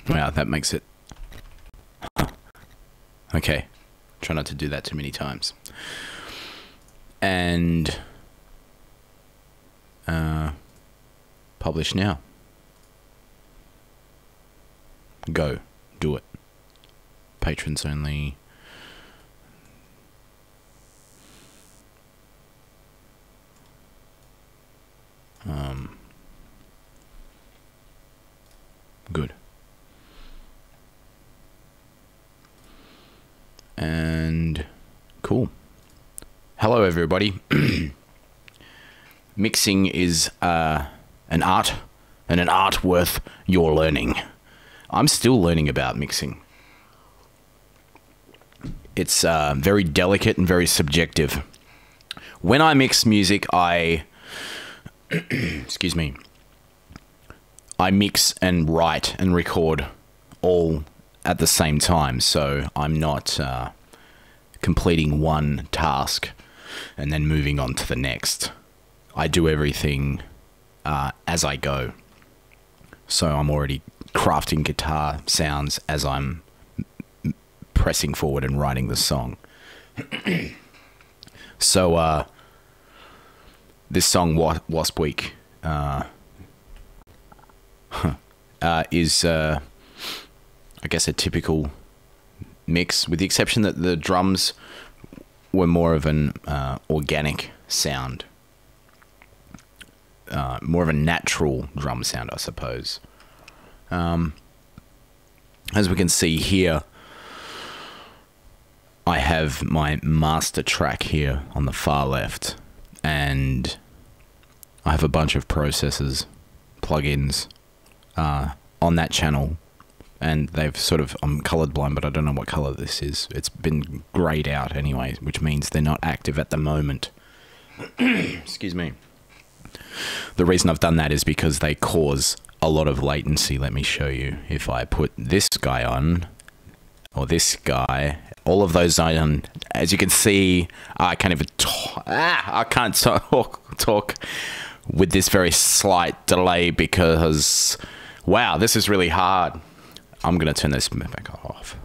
Wow, that makes it... Okay. Try not to do that too many times. And... publish now. Go. Do it. Patrons only. Good. And cool. Hello, everybody. Mixing is an art, and an art worth your learning. I'm still learning about mixing. It's very delicate and very subjective. When I mix music, excuse me, I mix and write and record all at the same time, so I'm not completing one task and then moving on to the next. I do everything as I go. So I'm already crafting guitar sounds as I'm pressing forward and writing the song. So this song, Wasp Week, is I guess a typical mix, with the exception that the drums were more of an organic sound, more of a natural drum sound, I suppose. As we can see here, I have my master track here on the far left, and I have a bunch of processors, plugins on that channel, and they've sort of, I'm colorblind, but I don't know what color this is. It's been grayed out anyway, which means they're not active at the moment. Excuse me. The reason I've done that is because they cause a lot of latency. Let me show you. If I put this guy on, or this guy, all of those on, as you can see, I can't even I can't talk with this very slight delay because, wow, this is really hard. I'm going to turn this back off.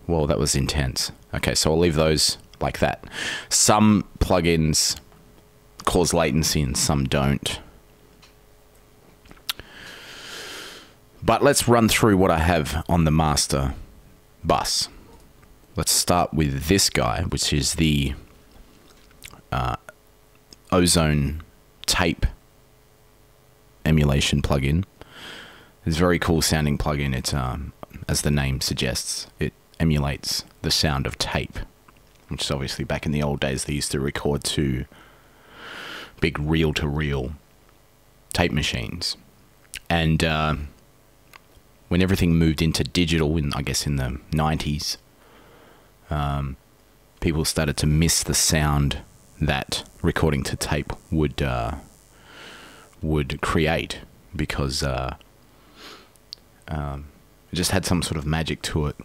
Whoa, that was intense. Okay, so I'll leave those like that. Some plugins cause latency and some don't. But let's run through what I have on the master bus. Let's start with this guy, which is the Ozone tape emulation plugin. It's a very cool sounding plugin. It's, as the name suggests, it emulates the sound of tape, which is obviously back in the old days they used to record to big reel-to-reel tape machines. And when everything moved into digital, I guess in the 90s, people started to miss the sound that recording to tape would create, because it just had some sort of magic to it.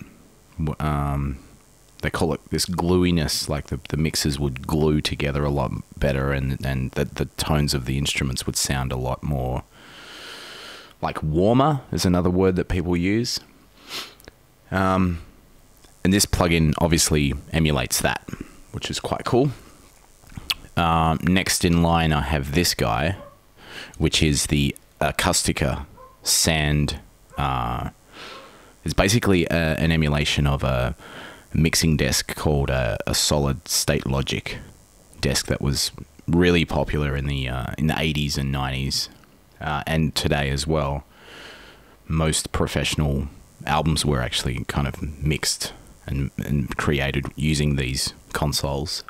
They call it this gluiness, like the mixes would glue together a lot better, and the tones of the instruments would sound a lot more like warmer, is another word that people use. And this plugin obviously emulates that, which is quite cool. Next in line, I have this guy, which is the Acoustica Sand. It's basically an emulation of a mixing desk called a Solid State Logic desk that was really popular in the 80s and 90s, and today as well. Most professional albums were actually kind of mixed and created using these consoles.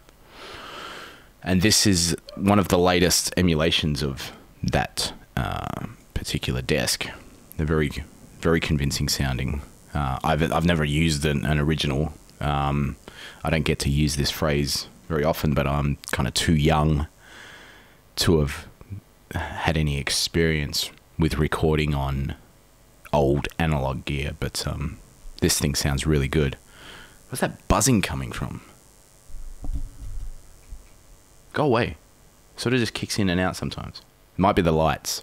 And this is one of the latest emulations of that particular desk. They're very, very convincing sounding. I've never used an original. I don't get to use this phrase very often, but I'm kind of too young to have had any experience with recording on old analog gear. But this thing sounds really good. Where's that buzzing coming from? Go away. Sort of just kicks in and out sometimes. It might be the lights.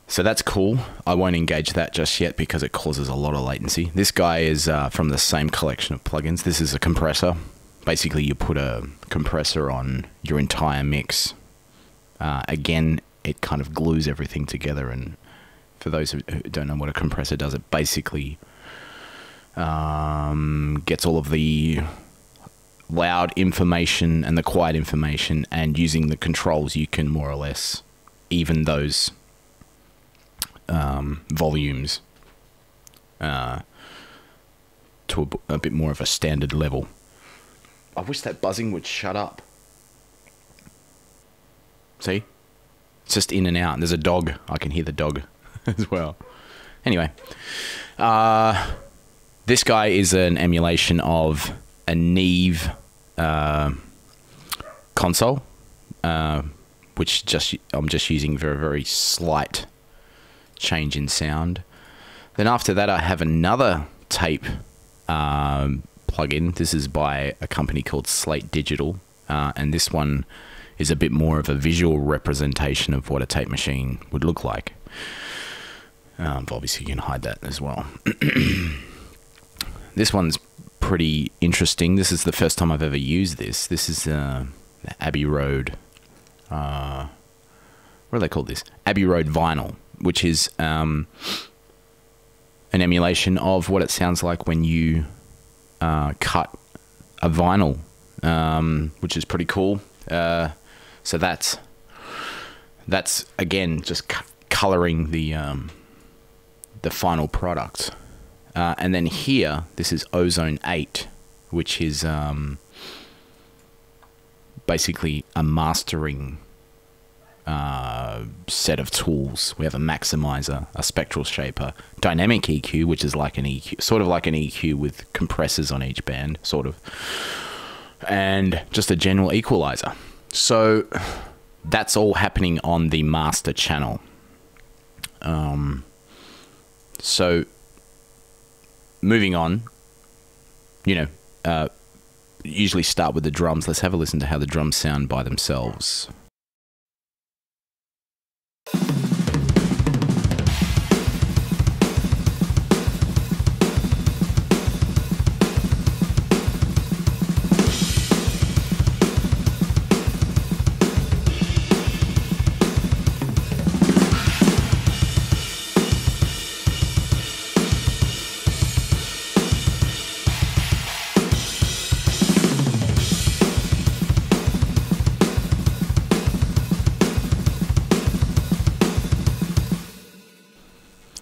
So that's cool. I won't engage that just yet because it causes a lot of latency. This guy is from the same collection of plugins. This is a compressor. Basically, you put a compressor on your entire mix. Again, it kind of glues everything together. And for those who don't know what a compressor does, it basically gets all of the loud information and the quiet information, and using the controls, you can more or less even those volumes to a bit more of a standard level. I wish that buzzing would shut up. See? It's just in and out. And there's a dog. I can hear the dog as well. Anyway. This guy is an emulation of a Neve console, which I'm just using very, very slight change in sound. Then after that, I have another tape plugin. This is by a company called Slate Digital, and this one is a bit more of a visual representation of what a tape machine would look like. Obviously, you can hide that as well. This one's pretty interesting. This is the first time I've ever used this. This is Abbey Road. What do they call this? Abbey Road Vinyl, which is an emulation of what it sounds like when you cut a vinyl, which is pretty cool. So that's again just coloring the final product. And then here, this is Ozone 8, which is basically a mastering set of tools. We have a maximizer, a spectral shaper, dynamic EQ, which is like an EQ, sort of like an EQ with compressors on each band, sort of, and just a general equalizer. So that's all happening on the master channel. So moving on, usually start with the drums. Let's have a listen to how the drums sound by themselves.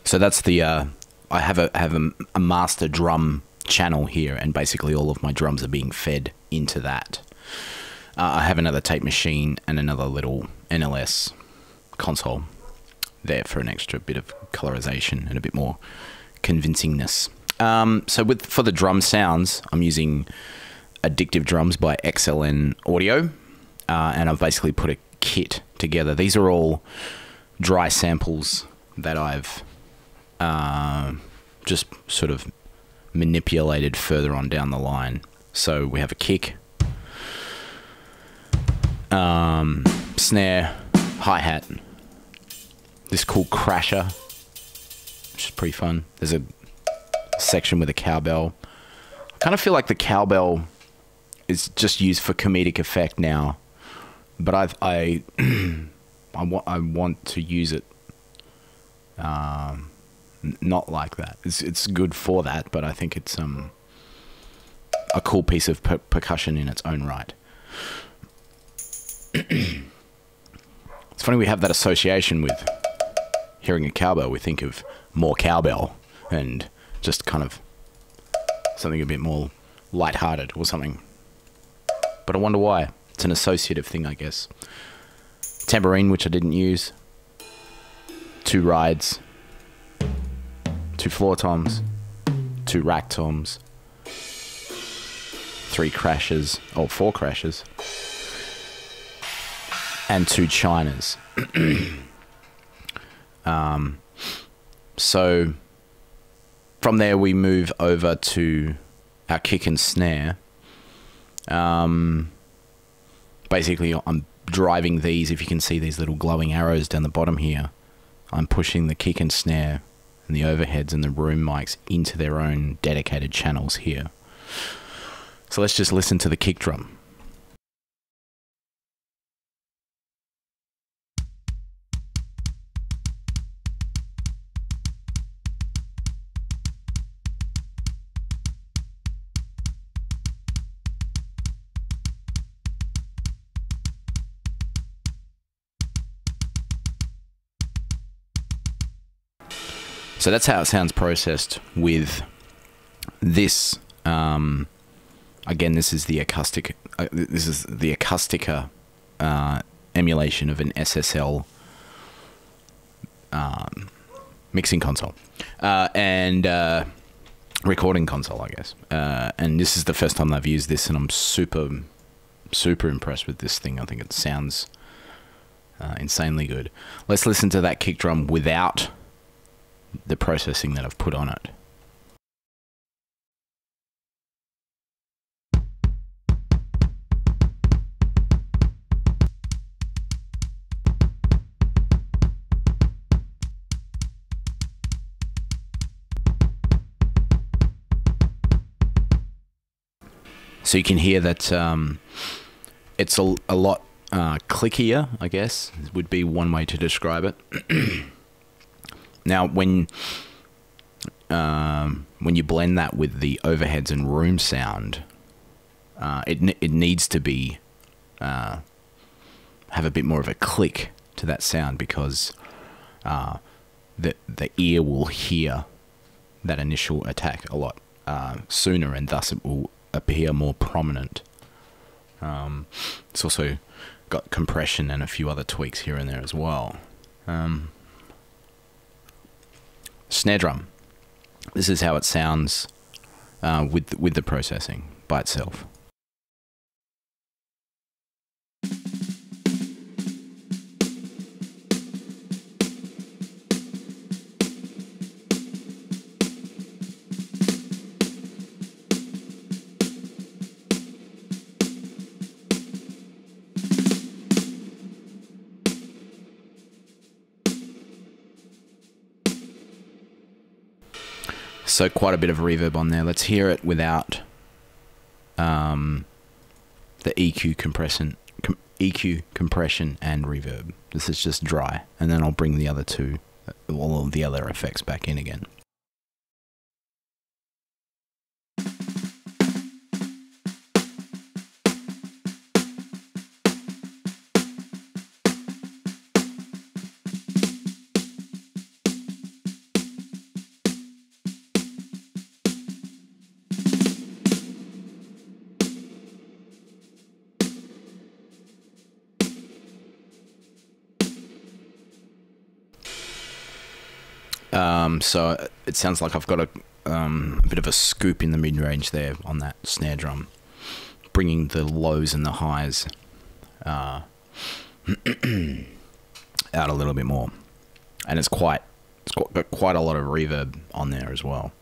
So that's the I have a master drum channel here, and basically all of my drums are being fed into that. I have another tape machine and another little NLS console there for an extra bit of colorization and a bit more convincingness. So for the drum sounds, I'm using Addictive Drums by XLN Audio, and I've basically put a kit together. These are all dry samples that I've just sort of manipulated further on down the line. So we have a kick, snare, hi-hat, this cool crasher, which is pretty fun. There's a section with a cowbell. I kind of feel like the cowbell is just used for comedic effect now, but I want to use it not like that. It's good for that, but I think it's a cool piece of percussion in its own right. It's funny we have that association with hearing a cowbell. We think of more cowbell and just kind of something a bit more lighthearted or something. But I wonder why. It's an associative thing, I guess. Tambourine, which I didn't use. 2 rides. 2 floor toms, 2 rack toms, 3 crashes, or 4 crashes, and 2 chinas. So from there we move over to our kick and snare. basically I'm driving these, if you can see these little glowing arrows down the bottom here, I'm pushing the kick and snare and the overheads and the room mics into their own dedicated channels here. So let's just listen to the kick drum. So that's how it sounds processed with this. Again, this is the acoustic. This is the Acoustica emulation of an SSL mixing console and recording console, I guess. And this is the first time I've used this, and I'm super impressed with this thing. I think it sounds insanely good. Let's listen to that kick drum without the processing that I've put on it. So you can hear that it's a lot clickier, I guess, would be one way to describe it. Now, when you blend that with the overheads and room sound, it needs to be have a bit more of a click to that sound, because the ear will hear that initial attack a lot sooner, and thus it will appear more prominent. It's also got compression and a few other tweaks here and there as well. Snare drum. This is how it sounds with the processing by itself. So quite a bit of reverb on there. Let's hear it without the EQ compression and reverb. This is just dry, and then I'll bring the other two, all of the other effects back in again. So it sounds like I've got a bit of a scoop in the mid-range there on that snare drum, bringing the lows and the highs out a little bit more, and it's got quite a lot of reverb on there as well.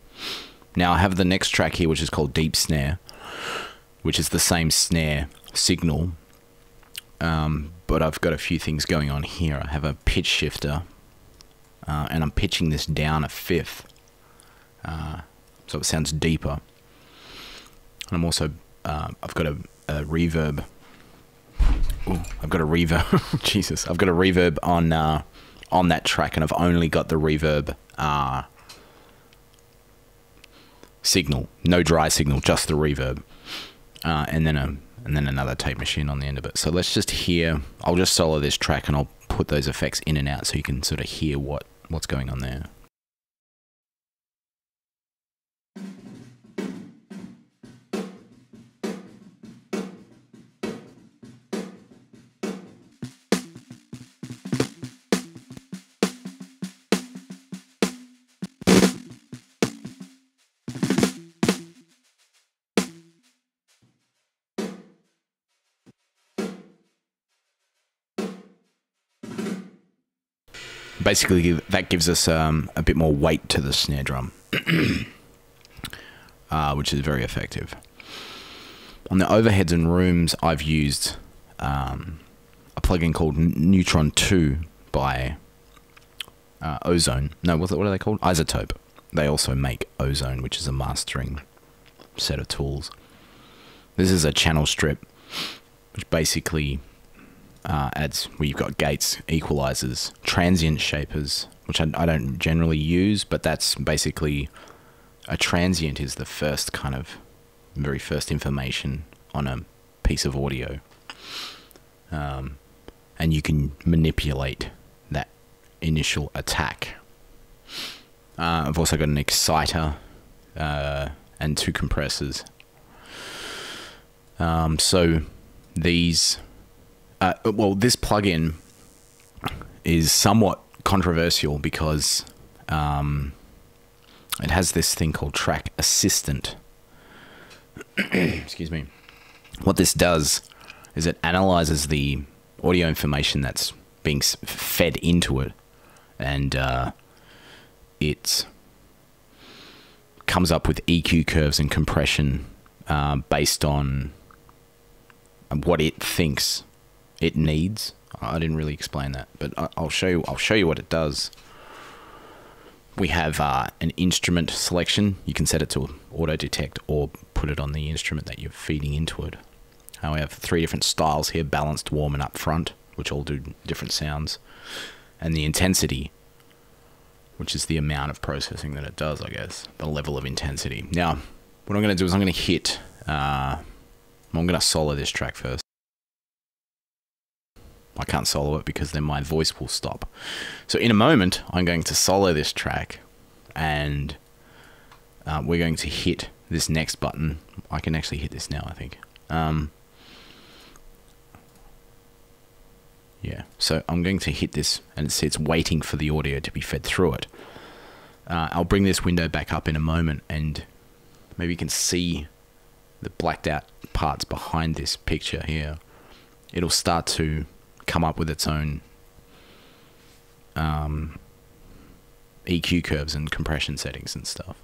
Now I have the next track here, which is called Deep Snare, which is the same snare signal, but I've got a few things going on here. I have a pitch shifter. And I'm pitching this down a fifth, so it sounds deeper. And I'm also, I've got a reverb. Ooh, I've got a reverb. Jesus, I've got a reverb on that track, and I've only got the reverb signal, no dry signal, just the reverb, and then another tape machine on the end of it. So let's just hear. I'll just solo this track, and I'll put those effects in and out so you can sort of hear what's going on there. Basically, that gives us a bit more weight to the snare drum, which is very effective. On the overheads and rooms, I've used a plugin called Neutron 2 by Ozone. No, what are they called? iZotope. They also make Ozone, which is a mastering set of tools. This is a channel strip, which basically adds where you've got gates, equalizers, transient shapers, which I don't generally use, but that's basically a transient is the first kind of very first information on a piece of audio. And you can manipulate that initial attack. I've also got an exciter and 2 compressors. So these, this plugin is somewhat controversial because it has this thing called Track Assistant. Excuse me. What this does is it analyzes the audio information that's being fed into it, and it comes up with EQ curves and compression based on what it thinks it needs. I didn't really explain that, but I'll show you what it does. We have an instrument selection. You can set it to auto detect or put it on the instrument that you're feeding into it. We have 3 different styles here: balanced, warm, and upfront, which all do different sounds. And the intensity, which is the amount of processing that it does, I guess, the level of intensity. Now, what I'm going to do is I'm going to hit, I'm going to solo this track first. I can't solo it because then my voice will stop. So in a moment, I'm going to solo this track, and we're going to hit this next button. I can actually hit this now, I think. Yeah, so I'm going to hit this, and it's waiting for the audio to be fed through it. I'll bring this window back up in a moment, and maybe you can see the blacked out parts behind this picture here. It'll start to come up with its own EQ curves and compression settings and stuff.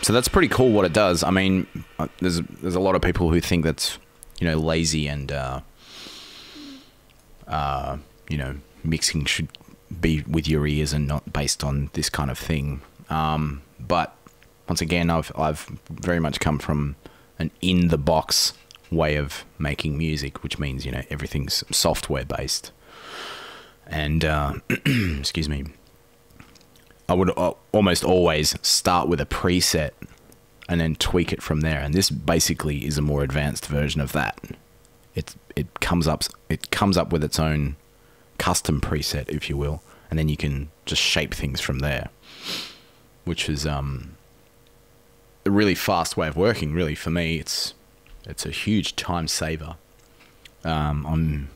So that's pretty cool what it does. I mean, there's a lot of people who think that's, lazy and, mixing should be with your ears and not based on this kind of thing. But once again, I've very much come from an in-the-box way of making music, which means, everything's software based. And, excuse me. I would almost always start with a preset and then tweak it from there. And this basically is a more advanced version of that. It comes up with its own custom preset, if you will, and then you can just shape things from there, which is a really fast way of working. Really, for me, it's a huge time saver. I'm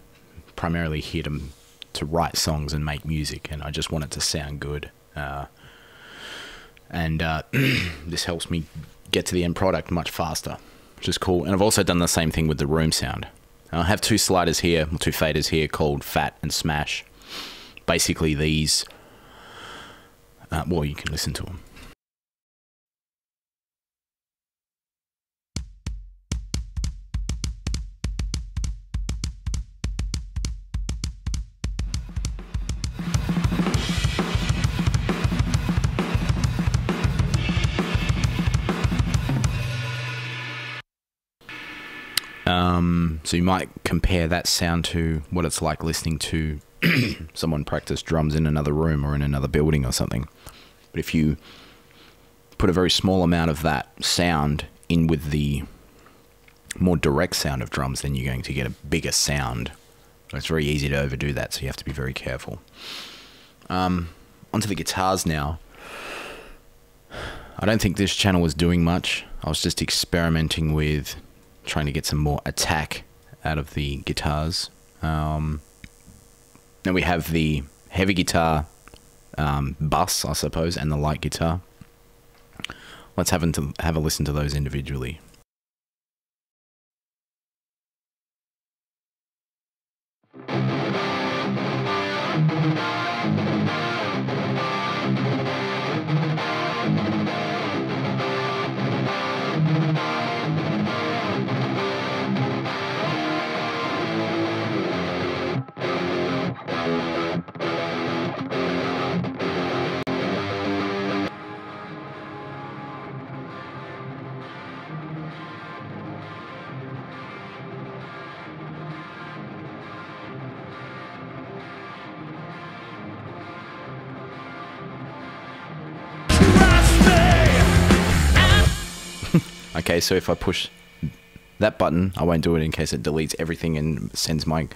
primarily here to write songs and make music, and I just want it to sound good. This helps me get to the end product much faster, which is cool. And I've also done the same thing with the room sound. I have 2 sliders here, 2 faders here called Fat and Smash. Basically these, you can listen to them. So you might compare that sound to what it's like listening to someone practice drums in another room or in another building or something. But if you put a very small amount of that sound in with the more direct sound of drums, then you're going to get a bigger sound. It's very easy to overdo that, so you have to be very careful. Onto the guitars now. I don't think this channel was doing much. I was just experimenting with trying to get some more attack out of the guitars. Then we have the heavy guitar, bass, I suppose, and the light guitar. Let's have a listen to those individually. Okay, so if I push that button, I won't do it in case it deletes everything and sends my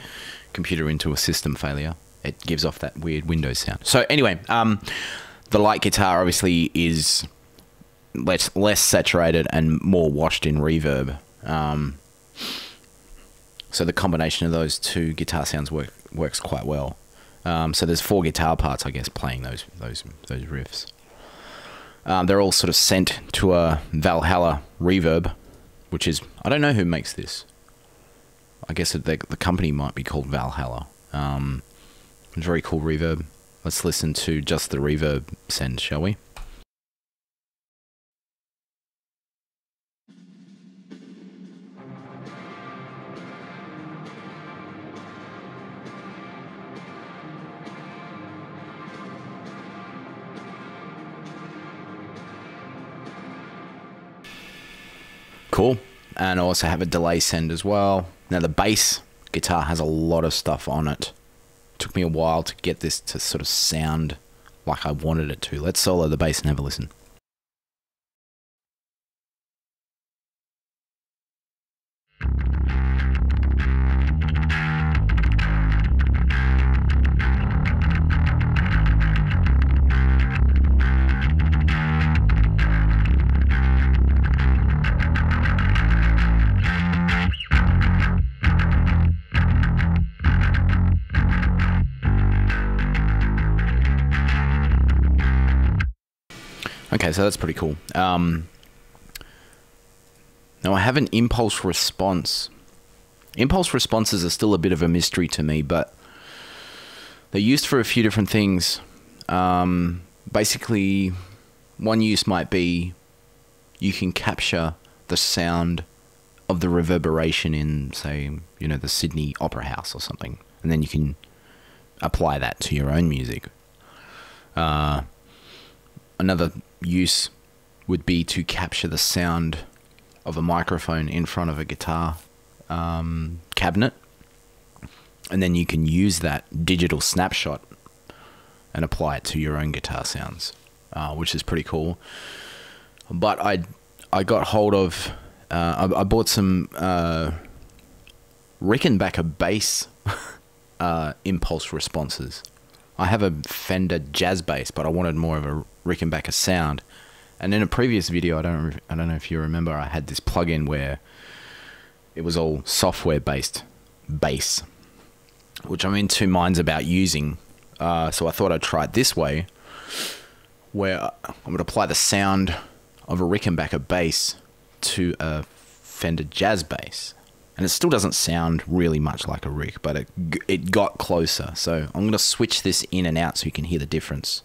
computer into a system failure. It gives off that weird Windows sound. So anyway, the light guitar obviously is less saturated and more washed in reverb. So the combination of those two guitar sounds works quite well. So there's 4 guitar parts, I guess, playing those riffs. They're all sort of sent to a Valhalla reverb, which is, I don't know who makes this. I guess the company might be called Valhalla. Very cool reverb. Let's listen to just the reverb send, shall we? Cool. And I also have a delay send as well. Now the bass guitar has a lot of stuff on it. Took me a while to get this to sort of sound like I wanted it to. Let's solo the bass and have a listen. Okay, so that's pretty cool. Now I have an impulse response. Impulse responses are still a bit of a mystery to me, but they're used for a few different things. Basically, one use might be you can capture the sound of the reverberation in, say, you know, the Sydney Opera House or something, and then you can apply that to your own music. Another use would be to capture the sound of a microphone in front of a guitar cabinet, and then you can use that digital snapshot and apply it to your own guitar sounds, which is pretty cool. But I got hold of I bought some Rickenbacker bass impulse responses. I have a Fender Jazz bass, but I wanted more of a Rickenbacker sound. And in a previous video, I don't know if you remember, I had this plugin where it was all software-based bass, which I'm in two minds about using. So I thought I'd try it this way, where I would apply the sound of a Rickenbacker bass to a Fender Jazz bass. And it still doesn't sound really much like a Rick, but it got closer. So I'm going to switch this in and out so you can hear the difference.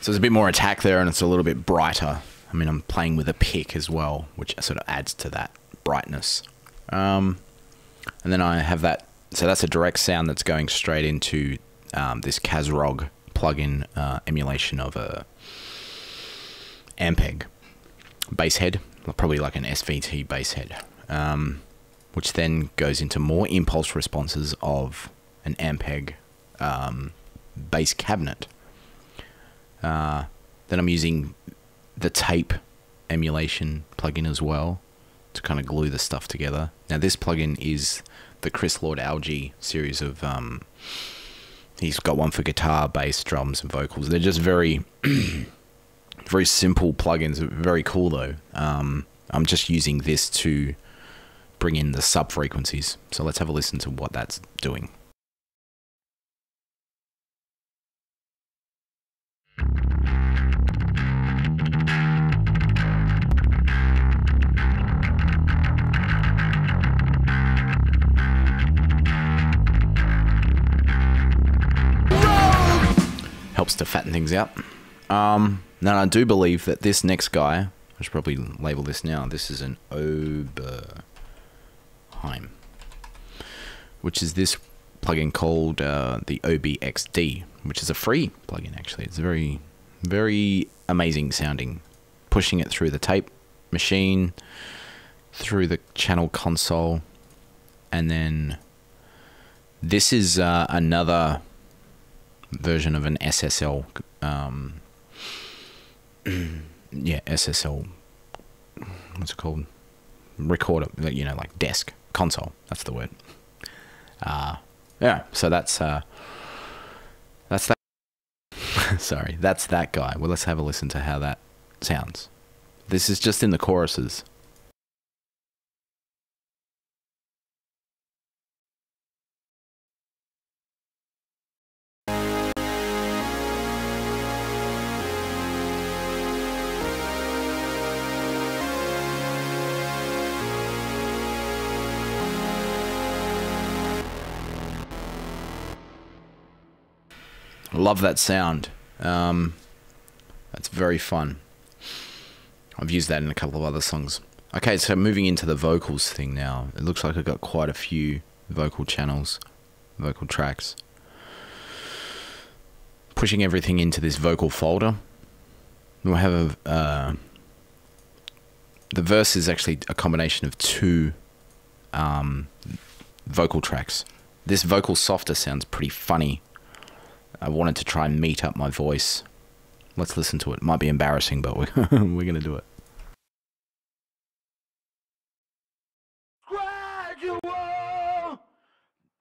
So there's a bit more attack there, and it's a little bit brighter. I mean, I'm playing with a pick as well, which sort of adds to that brightness. And then I have that, so that's a direct sound that's going straight into this Kazrog plugin emulation of a Ampeg bass head, probably like an SVT bass head, which then goes into more impulse responses of an Ampeg bass cabinet. Then I'm using the tape emulation plugin as well to kind of glue the stuff together. Now this plugin is the Chris Lord Algae series of he's got one for guitar, bass, drums, and vocals. They're just very very simple plugins, very cool though. I'm just using this to bring in the sub frequencies. So let's have a listen to what that's doing. Helps to fatten things out. Now I do believe that this next guy, I should probably label this now, this is an Oberheim, which is this plugin called the OBXD, which is a free plugin actually. It's very, very amazing sounding. Pushing it through the tape machine, through the channel console, and then this is another version of an SSL, yeah, SSL, what's it called? Recorder, you know, like desk, console, that's the word. Yeah, so that's that. Sorry, that's that guy. Well, let's have a listen to how that sounds. This is just in the choruses. Love that sound. That's very fun. I've used that in a couple of other songs. Okay, so moving into the vocals thing now. It looks like I've got quite a few vocal channels, vocal tracks. Pushing everything into this vocal folder. We'll have the verse is actually a combination of two vocal tracks. This vocal softer sounds pretty funny. I wanted to try and meet up my voice. Let's listen to it. Might be embarrassing, but we're going to do it. Gradual,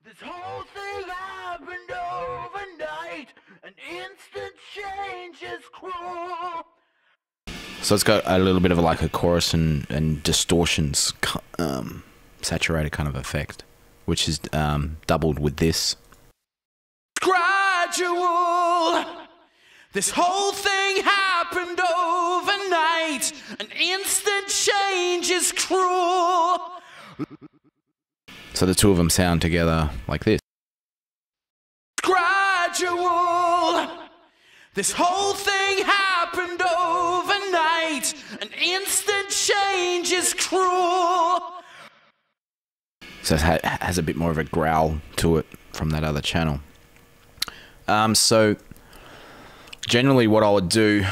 this whole thing happened overnight. An instant change is cruel. So it's got a little bit of like a chorus and distortions, saturated kind of effect, which is doubled with this. Gradual, this whole thing happened overnight. An instant change is cruel. So the two of them sound together like this. Gradual, this whole thing happened overnight. An instant change is cruel. So it has a bit more of a growl to it from that other channel. So generally what I would do,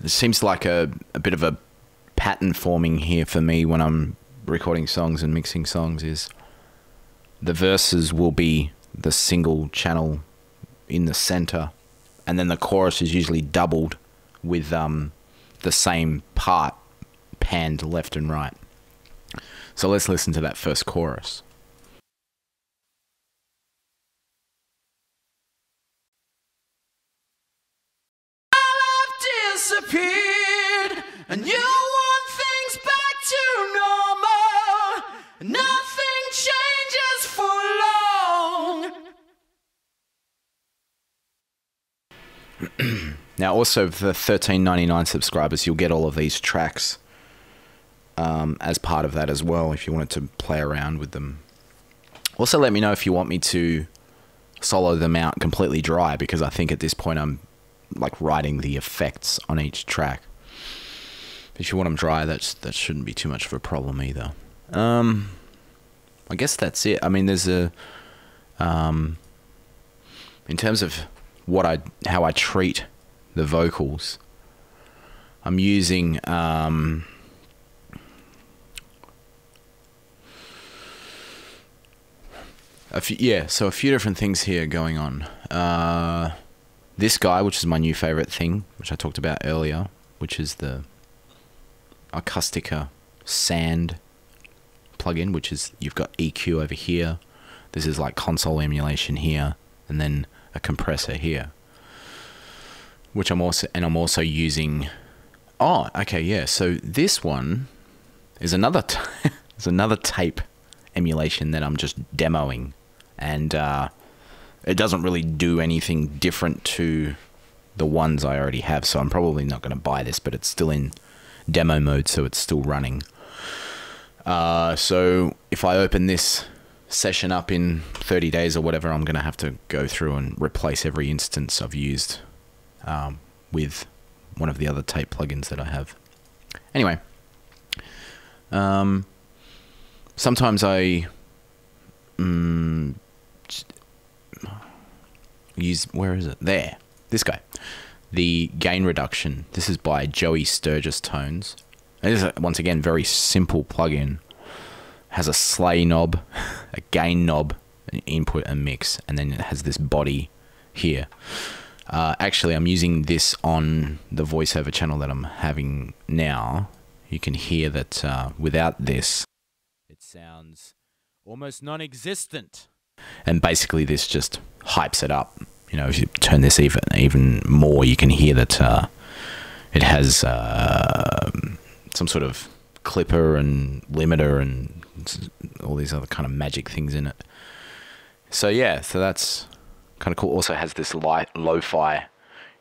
it seems like a bit of a pattern forming here for me when I'm recording songs and mixing songs, is the verses will be the single channel in the center, and then the chorus is usually doubled with the same part panned left and right. So let's listen to that first chorus. Disappeared, and you want things back to normal. Nothing changes for long. Now also for the $13.99 subscribers, you'll get all of these tracks as part of that as well, if you wanted to play around with them. Also let me know if you want me to solo them out completely dry, because I think at this point I'm like writing the effects on each track. If you want them dry, that shouldn't be too much of a problem either. I guess that's it. I mean, there's a in terms of how I treat the vocals, I'm using So a few different things here going on. This guy, which is my new favorite thing, which I talked about earlier, which is the Acoustica Sand plugin, which is, you've got EQ over here. This is like console emulation here, and then a compressor here. Which I'm also using. Oh, okay, yeah. So this one is another is another tape emulation that I'm just demoing, and it doesn't really do anything different to the ones I already have. So I'm probably not going to buy this, but it's still in demo mode, so it's still running. So if I open this session up in 30 days or whatever, I'm going to have to go through and replace every instance I've used with one of the other tape plugins that I have. Anyway, sometimes I use, where is it? There, this guy. The gain reduction. This is by Joey Sturgis Tones. It is, once again, very simple plugin. Has a slay knob, a gain knob, an input and mix, and then it has this body here. Actually, I'm using this on the voiceover channel that I'm having now. You can hear that without this, it sounds almost non-existent. And basically, this just hypes it up. You know, if you turn this even more, you can hear that it has some sort of clipper and limiter and all these other kind of magic things in it. So yeah, so that's kind of cool. Also has this light lo-fi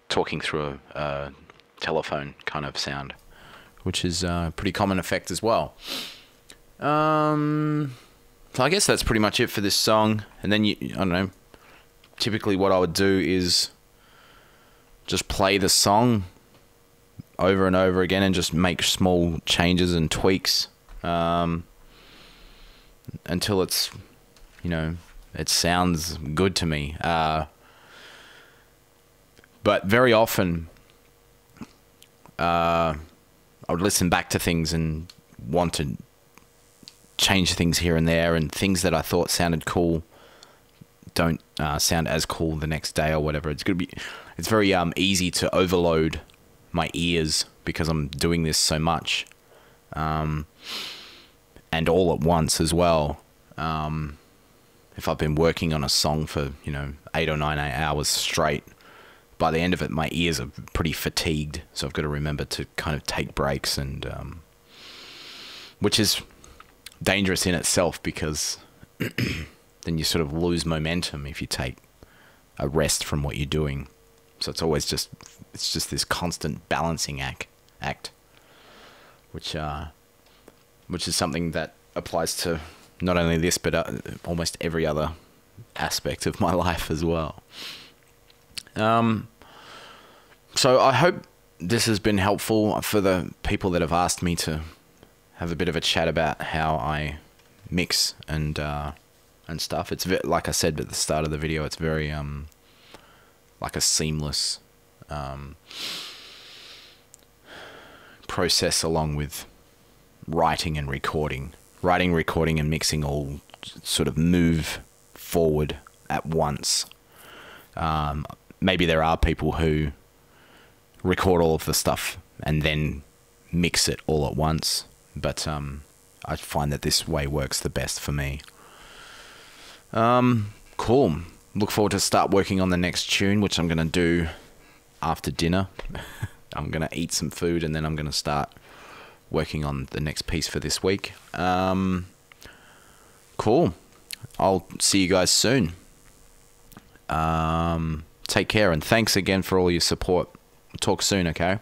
talking through a telephone kind of sound, which is a pretty common effect as well. So I guess that's pretty much it for this song. And then I don't know, typically what I would do is just play the song over and over again and just make small changes and tweaks until it's, you know, it sounds good to me. But very often I would listen back to things and want to change things here and there, and things that I thought sounded cool don't sound as cool the next day or whatever. It's very easy to overload my ears because I'm doing this so much, and all at once as well. If I've been working on a song for, you know, 8 or 9 hours straight, by the end of it, my ears are pretty fatigued. So I've got to remember to kind of take breaks, and which is dangerous in itself, because then you sort of lose momentum if you take a rest from what you're doing. So it's always just this constant balancing act, which is something that applies to not only this, but almost every other aspect of my life as well. So I hope this has been helpful for the people that have asked me to have a bit of a chat about how I mix and stuff. It's like I said at the start of the video, it's very like a seamless process, along with writing and recording. Writing, recording, and mixing all sort of move forward at once. Maybe there are people who record all of the stuff and then mix it all at once, but I find that this way works the best for me. Cool. Look forward to start working on the next tune, which I'm going to do after dinner. I'm going to eat some food, and then I'm going to start working on the next piece for this week. Cool. I'll see you guys soon. Take care, and thanks again for all your support. Talk soon, okay?